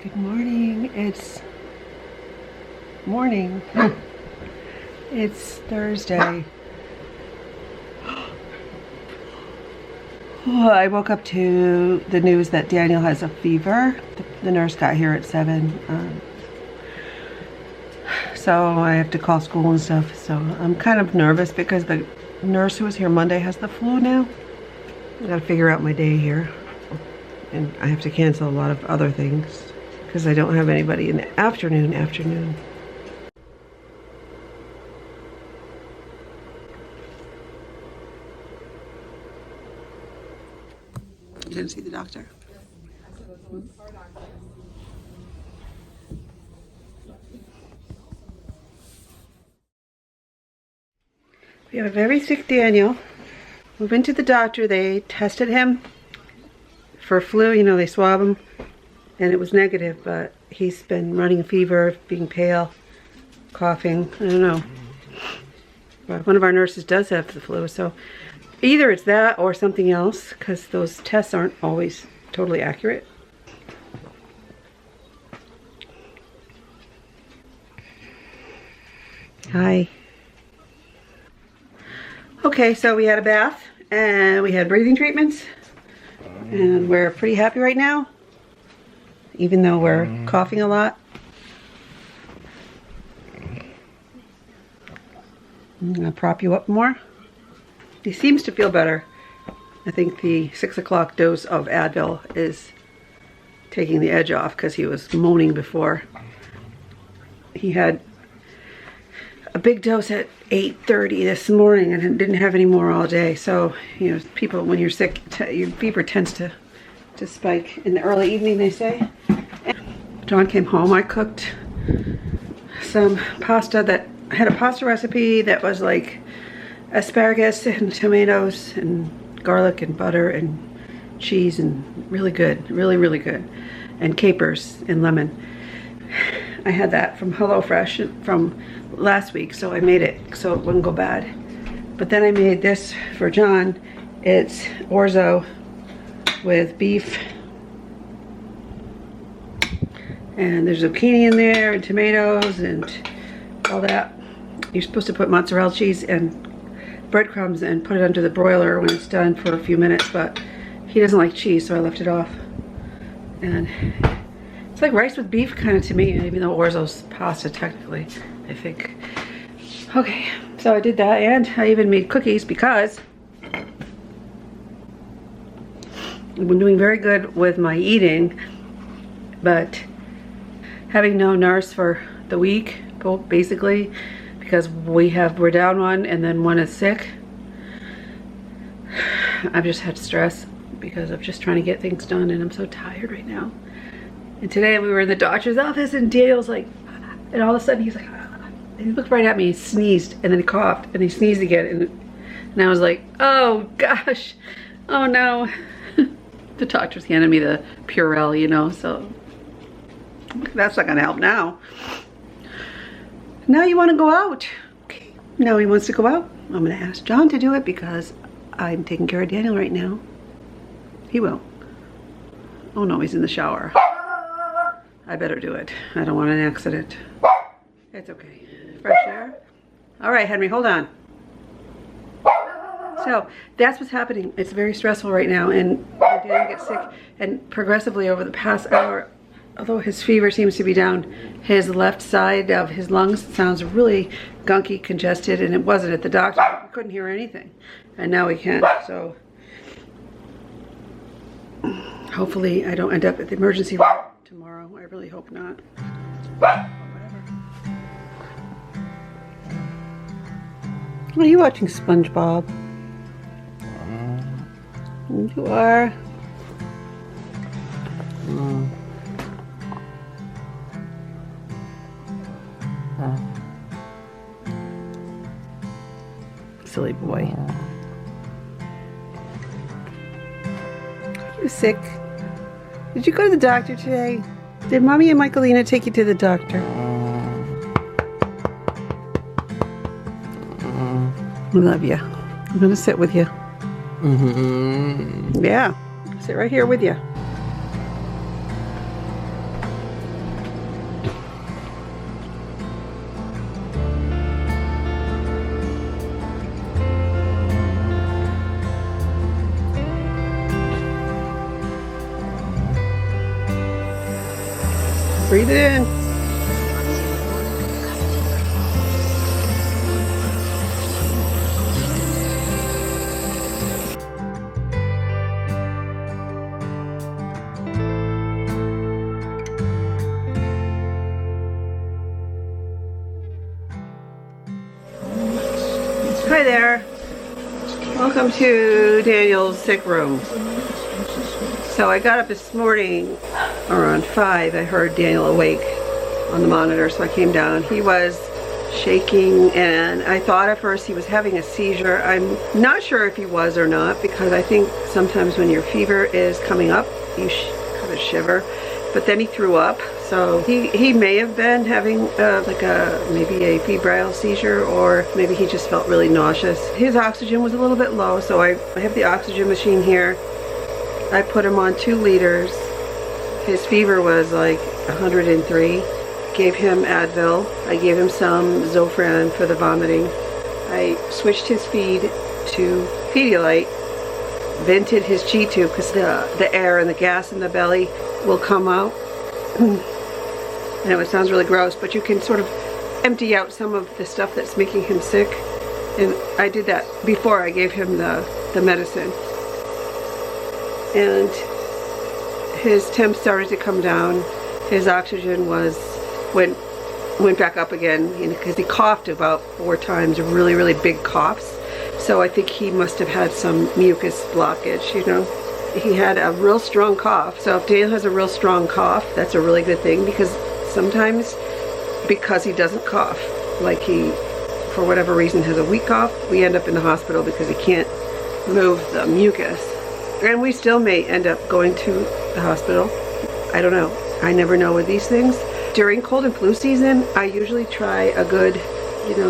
Good morning. It's morning. It's Thursday. I woke up to the news that Daniel has a fever. The nurse got here at 7. So I have to call school and stuff. So I'm kind of nervous because the nurse who was here Monday has the flu now. I gotta figure out my day here. And I have to cancel a lot of other things because I don't have anybody in the afternoon. You didn't see the doctor? We have a very sick Daniel. We went to the doctor. They tested him for flu. You know, they swab him. And it was negative, but he's been running a fever, being pale, coughing. I don't know. But one of our nurses does have the flu, so either it's that or something else, because those tests aren't always totally accurate. Hi. Okay, so we had a bath, and we had breathing treatments, and we're pretty happy right now. Even though we're coughing a lot. I'm gonna prop you up more. He seems to feel better. I think the 6 o'clock dose of Advil is taking the edge off because he was moaning before. He had a big dose at 8:30 this morning and didn't have any more all day. So, you know, people, when you're sick, your fever tends to spike in the early evening, they say. John came home. I cooked some pasta that I had a pasta recipe that was like asparagus and tomatoes and garlic and butter and cheese and really good, really good, and capers and lemon. I had that from HelloFresh from last week, so I made it so it wouldn't go bad. But then I made this for John. It's orzo with beef, and there's zucchini in there and tomatoes and all that. You're supposed to put mozzarella cheese and breadcrumbs and put it under the broiler when it's done for a few minutes, but he doesn't like cheese, so I left it off. And it's like rice with beef kind of to me, even though orzo's pasta technically, I think. Okay, so I did that, and I even made cookies because I've been doing very good with my eating, but having no nurse for the week, basically, because we're down one and then one is sick. I've just had stress because I'm just trying to get things done, and I'm so tired right now. And today we were in the doctor's office, and Daniel's like, and all of a sudden he's like, and he looked right at me, he sneezed, and then he coughed, and he sneezed again, and I was like, oh gosh, oh no. The doctor's handed me the Purell, you know, so that's not gonna help now. Now you wanna go out. Okay, now he wants to go out. I'm gonna ask John to do it because I'm taking care of Daniel right now. He will. Oh no, he's in the shower. I better do it. I don't want an accident. It's okay. Fresh air. All right, Henry, hold on. So that's what's happening. It's very stressful right now, and Daniel gets sick, and progressively over the past hour, although his fever seems to be down, his left side of his lungs sounds really gunky, congested, and it wasn't at the doctor. We couldn't hear anything, and now we can. So hopefully I don't end up at the emergency room tomorrow. I really hope not. Are you watching SpongeBob? You are. Silly boy. Are you sick? Did you go to the doctor today? Did Mommy and Michaelina take you to the doctor? I love you. I'm gonna sit with you. Yeah, sit right here with you. Breathe it in. Hi there. Welcome to Daniel's sick room. So I got up this morning around 5. I heard Daniel awake on the monitor, so I came down. He was shaking, and I thought at first he was having a seizure. I'm not sure if he was or not, because I think sometimes when your fever is coming up, you kind of shiver. But then he threw up, so he may have been having maybe a febrile seizure, or maybe he just felt really nauseous. His oxygen was a little bit low, so I have the oxygen machine here. I put him on 2 liters. His fever was like 103. Gave him Advil. I gave him some Zofran for the vomiting. I switched his feed to Pedialyte. Vented his G-tube because the air and the gas in the belly will come out. I know it sounds really gross, but you can sort of empty out some of the stuff that's making him sick. And I did that before I gave him the medicine. And his temp started to come down. His oxygen went back up again, because he coughed about 4 times, really, really big coughs. So I think he must have had some mucus blockage, you know. He had a real strong cough. So if Daniel has a real strong cough, that's a really good thing, because sometimes because he doesn't cough, like he, for whatever reason, has a weak cough, we end up in the hospital because he can't move the mucus. And we still may end up going to the hospital. I don't know. I never know with these things. During cold and flu season, I usually try a good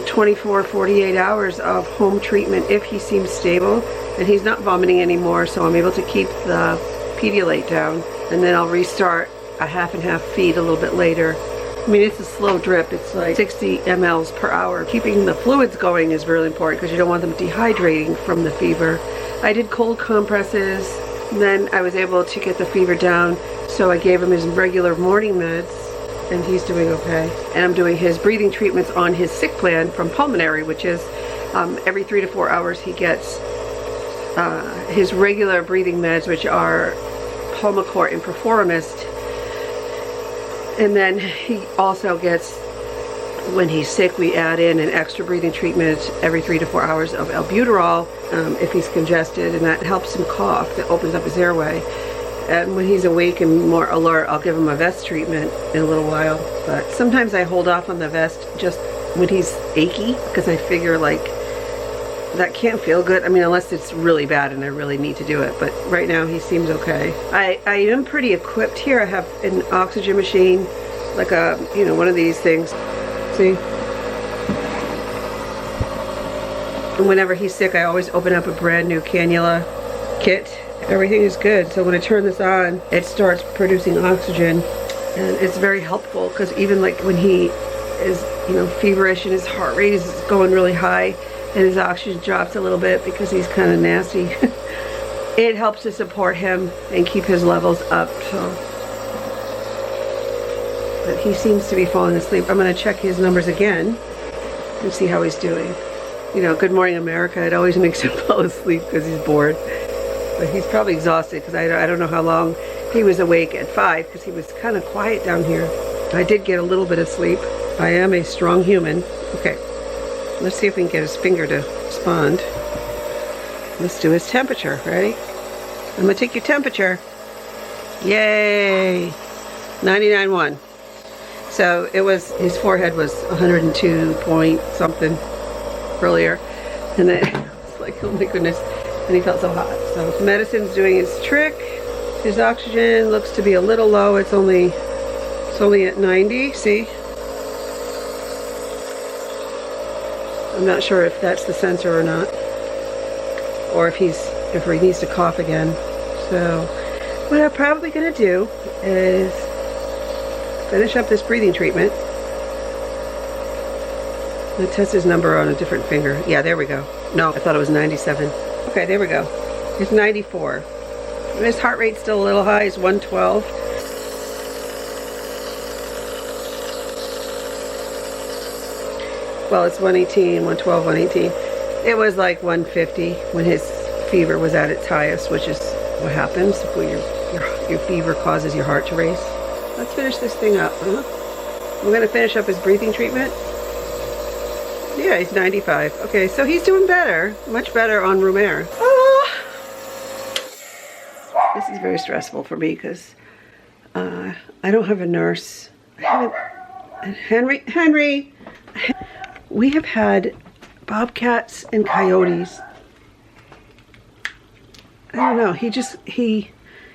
24, 48 hours of home treatment if he seems stable and he's not vomiting anymore, so I'm able to keep the Pedialyte down, and then I'll restart a half and half feed a little bit later. I mean, it's a slow drip. It's like 60 mLs per hour. Keeping the fluids going is really important because you don't want them dehydrating from the fever. I did cold compresses, and then I was able to get the fever down, so I gave him his regular morning meds, and he's doing okay. And I'm doing his breathing treatments on his sick plan from pulmonary, which is every 3 to 4 hours he gets his regular breathing meds, which are Pulmicort and Perforomist. And then he also gets, when he's sick, we add in an extra breathing treatment every 3 to 4 hours of albuterol if he's congested, and that helps him cough. That opens up his airway. And when he's awake and more alert, I'll give him a vest treatment in a little while. But sometimes I hold off on the vest just when he's achy, because I figure like that can't feel good. I mean, unless it's really bad and I really need to do it. But right now he seems okay. I am pretty equipped here. I have an oxygen machine, like a, one of these things. See? And whenever he's sick, I always open up a brand new cannula kit. Everything is good. So when I turn this on, it starts producing oxygen, and it's very helpful, because even like when he is, feverish and his heart rate is going really high and his oxygen drops a little bit because he's kind of nasty, it helps to support him and keep his levels up. So, but he seems to be falling asleep. I'm going to check his numbers again and see how he's doing. Good Morning America, it always makes him fall asleep because he's bored. But he's probably exhausted, because I don't know how long he was awake at 5, because he was kind of quiet down here. I did get a little bit of sleep. I am a strong human. Okay, let's see if we can get his finger to respond. Let's do his temperature. Ready? I'm going to take your temperature. Yay! 99.1. So it was, his forehead was 102 point something earlier. And then it's like, oh my goodness. And he felt so hot. So medicine's doing its trick. His oxygen looks to be a little low. It's only at 90. See? I'm not sure if that's the sensor or not, or if he needs to cough again. So what I'm probably gonna do is finish up this breathing treatment. I'm gonna test his number on a different finger. Yeah, there we go. No, I thought it was 97. Okay, there we go. It's 94. And his heart rate's still a little high. It's 112. well, it's 118, 112, 118. It was like 150 when his fever was at its highest, which is what happens when your fever causes your heart to race. Let's finish this thing up, huh? We're gonna finish up his breathing treatment. Yeah, he's 95. Okay, so he's doing better, much better on room air. Oh, this is very stressful for me because I don't have a nurse. Henry, we have had bobcats and coyotes. I don't know, he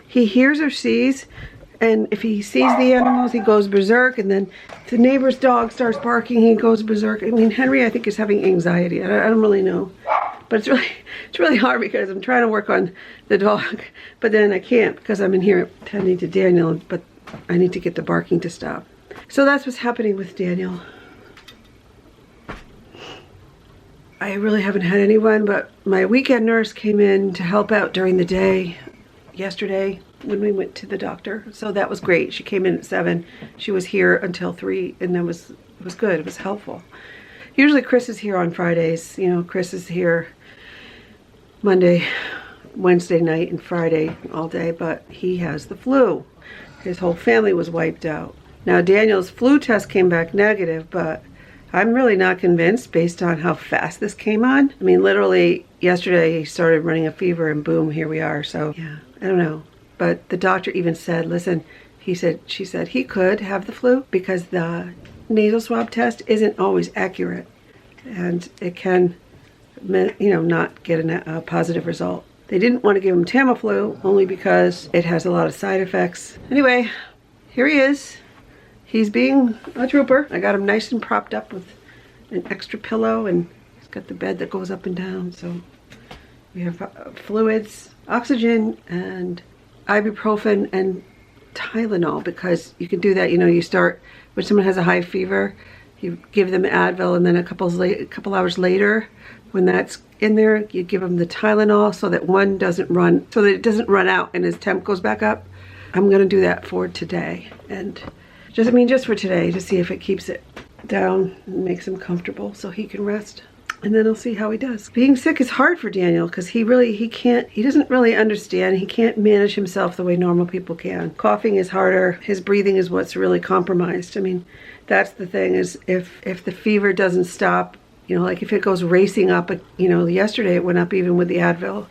hears or sees, and if he sees the animals, he goes berserk, and then if the neighbor's dog starts barking, he goes berserk. I mean, Henry, I think, is having anxiety. I don't really know, but it's really hard because I'm trying to work on the dog, but then I can't because I'm in here tending to Daniel, but I need to get the barking to stop. So that's what's happening with Daniel. I really haven't had anyone, but my weekend nurse came in to help out during the day yesterday when we went to the doctor. So that was great. She came in at 7. She was here until 3, and it was good. It was helpful. Usually Chris is here on Fridays. You know, Chris is here Monday, Wednesday night, and Friday all day, but he has the flu. His whole family was wiped out. Now Daniel's flu test came back negative, but I'm really not convinced based on how fast this came on. I mean, literally yesterday he started running a fever and boom, here we are. So yeah, I don't know. But the doctor even said, listen, she said he could have the flu because the nasal swab test isn't always accurate. And it can, you know, not get a positive result. They didn't want to give him Tamiflu only because it has a lot of side effects. Anyway, here he is. He's being a trooper. I got him nice and propped up with an extra pillow, and he's got the bed that goes up and down. So we have fluids, oxygen, and ibuprofen and Tylenol, because you can do that. You know, you start when someone has a high fever, you give them Advil, and then a couple hours later, when that's in there, you give them the Tylenol so that it doesn't run out and his temp goes back up. I'm gonna do that for today, and just for today, to see if it keeps it down and makes him comfortable so he can rest. And then I'll see how he does. Being sick is hard for Daniel because he doesn't really understand. He can't manage himself the way normal people can. Coughing is harder. His breathing is what's really compromised. I mean, that's the thing, is if the fever doesn't stop, you know, like if it goes racing up, you know, yesterday it went up even with the Advil.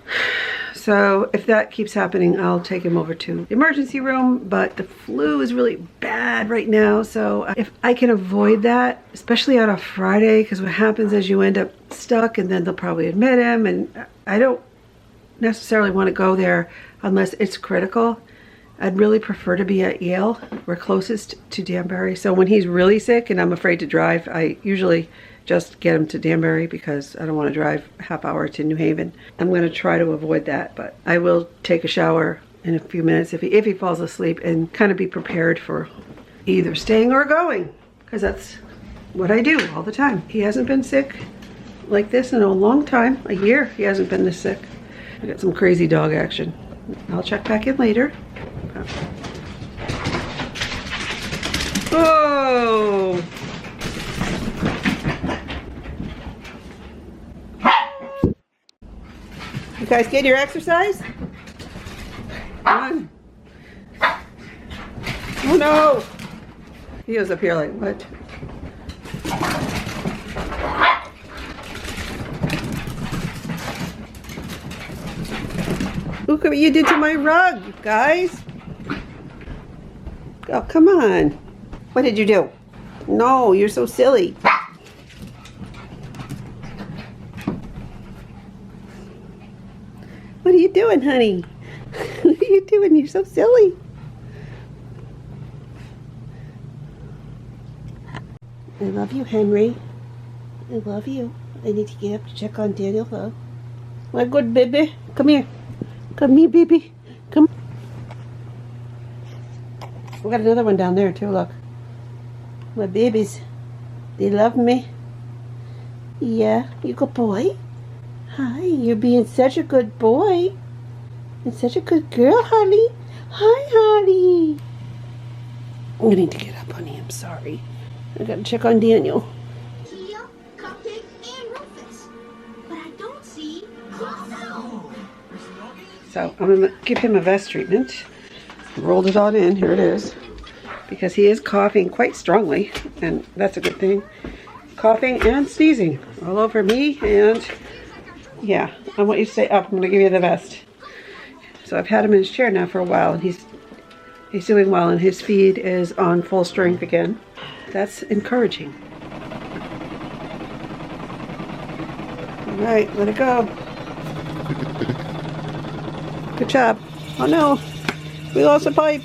So if that keeps happening, I'll take him over to the emergency room, but the flu is really bad right now. So if I can avoid that, especially on a Friday, because what happens is you end up stuck and then they'll probably admit him, and I don't necessarily want to go there unless it's critical. I'd really prefer to be at Yale. We're closest to Danbury. So when he's really sick and I'm afraid to drive, I usually just get him to Danbury because I don't want to drive a half hour to New Haven. I'm going to try to avoid that, but I will take a shower in a few minutes if he falls asleep, and kind of be prepared for either staying or going, because that's what I do all the time. He hasn't been sick like this in a long time. A year he hasn't been this sick. I got some crazy dog action. I'll check back in later. Oh! You guys getting your exercise? Come on. Oh no! He was up here like, what? Look what you did to my rug, guys. Oh, come on. What did you do? No, you're so silly. What are you doing, honey? What are you doing? You're so silly. I love you, Henry. I love you. I need to get up to check on Daniel, though. My good baby. Come here. Come here, baby. Come. We got another one down there, too, look. My babies. They love me. Yeah, you good boy. Hi, you're being such a good boy. And such a good girl, Holly. Hi, Holly. I need to get up, honey. I'm sorry. I gotta check on Daniel. So I'm gonna give him a vest treatment. Rolled it on in, here it is. Because he is coughing quite strongly, and that's a good thing. Coughing and sneezing all over me, and yeah, I want you to stay up. I'm gonna give you the vest. So I've had him in his chair now for a while, and he's doing well, and his feed is on full strength again. That's encouraging. All right, let it go. Good job. Oh no, we lost a pipe.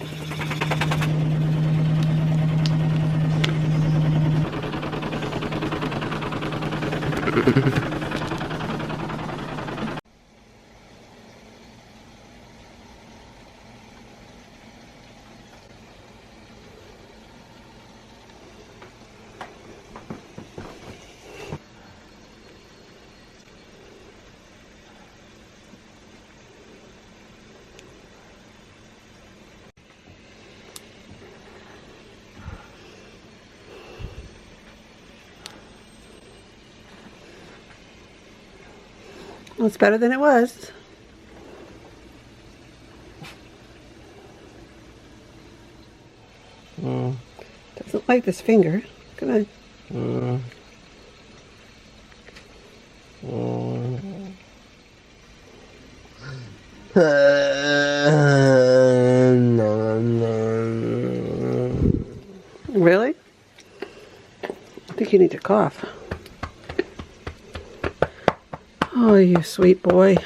Well, it's better than it was. Doesn't like this finger. Good night. Really? I think you need to cough. Oh, you sweet boy.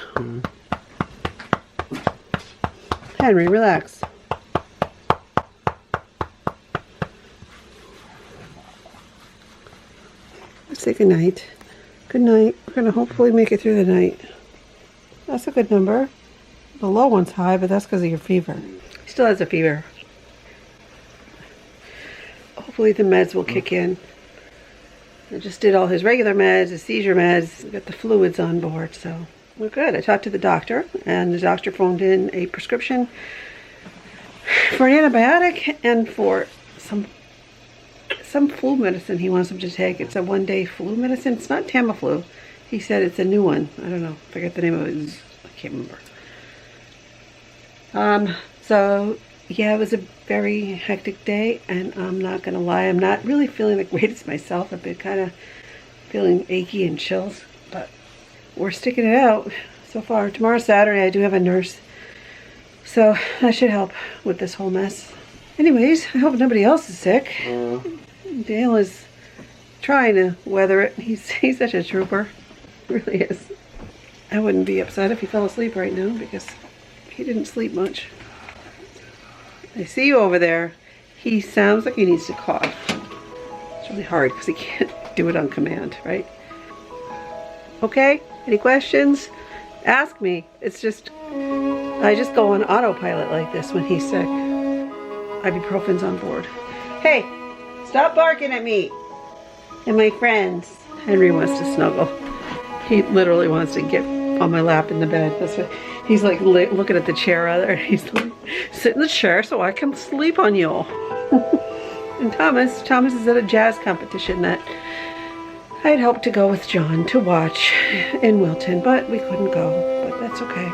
Henry, relax. Let's say good night. Good night. We're going to hopefully make it through the night. That's a good number. The low one's high, but that's because of your fever. He still has a fever. Hopefully the meds will kick in. I just did all his regular meds, his seizure meds, got the fluids on board, so we're good. I talked to the doctor, and the doctor phoned in a prescription for an antibiotic and for some flu medicine he wants him to take. It's a one-day flu medicine. It's not Tamiflu. He said it's a new one. I don't know. I forget the name of it. I can't remember. So yeah, it was a very hectic day, and I'm not gonna lie, I'm not really feeling the greatest myself. I've been kind of feeling achy and chills, but we're sticking it out so far. Tomorrow's Saturday. I do have a nurse, so that should help with this whole mess. Anyways, I hope nobody else is sick. Dale is trying to weather it. He's such a trooper. He really is. I wouldn't be upset if he fell asleep right now, because he didn't sleep much. I see you over there. He sounds like he needs to cough. It's really hard because he can't do it on command, right? Okay, any questions? Ask me. It's just, I just go on autopilot like this when he's sick. Ibuprofen's on board. Hey, stop barking at me and my friends. Henry wants to snuggle. He literally wants to get on my lap in the bed. That's what he's like, looking at the chair rather. He's like, sit in the chair so I can sleep on you. And Thomas is at a jazz competition that I had hoped to go with John to watch in Wilton, but we couldn't go. But that's okay.